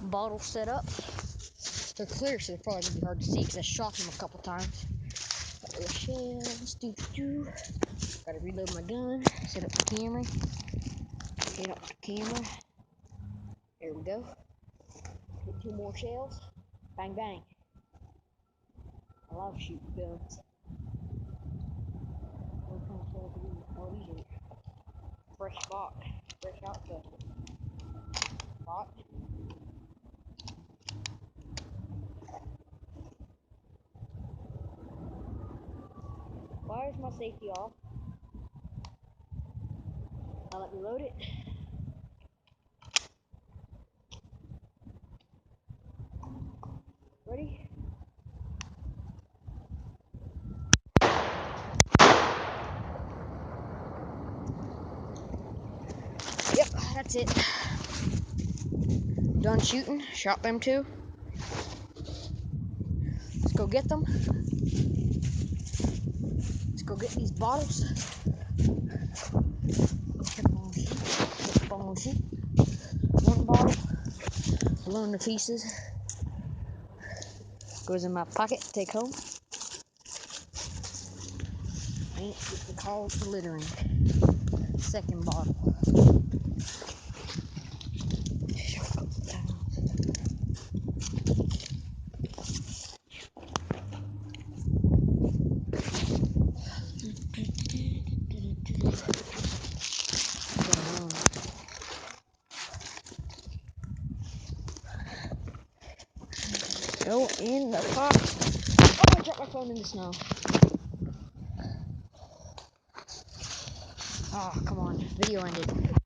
bottles set up. They're clear, so they're probably gonna be hard to see because I shot them a couple times. Got little shells. Gotta reload my gun. Set up the camera. Set up the camera. There we go. Get 2 more shells. Bang bang. I love shooting guns. What kind of shells are these? Oh, these are fresh spot. Fresh out the spot. Why is my safety off? Now let me load it. Ready? Yep, that's it. Done shooting. Shot them 2. Let's go get them. Let's go get these bottles. One bottle. Blown to pieces. Goes in my pocket. Take home. Ain't getting called for littering. Second bottle. Go in the pot. Oh, I dropped my phone in the snow. Oh, come on. Video ended.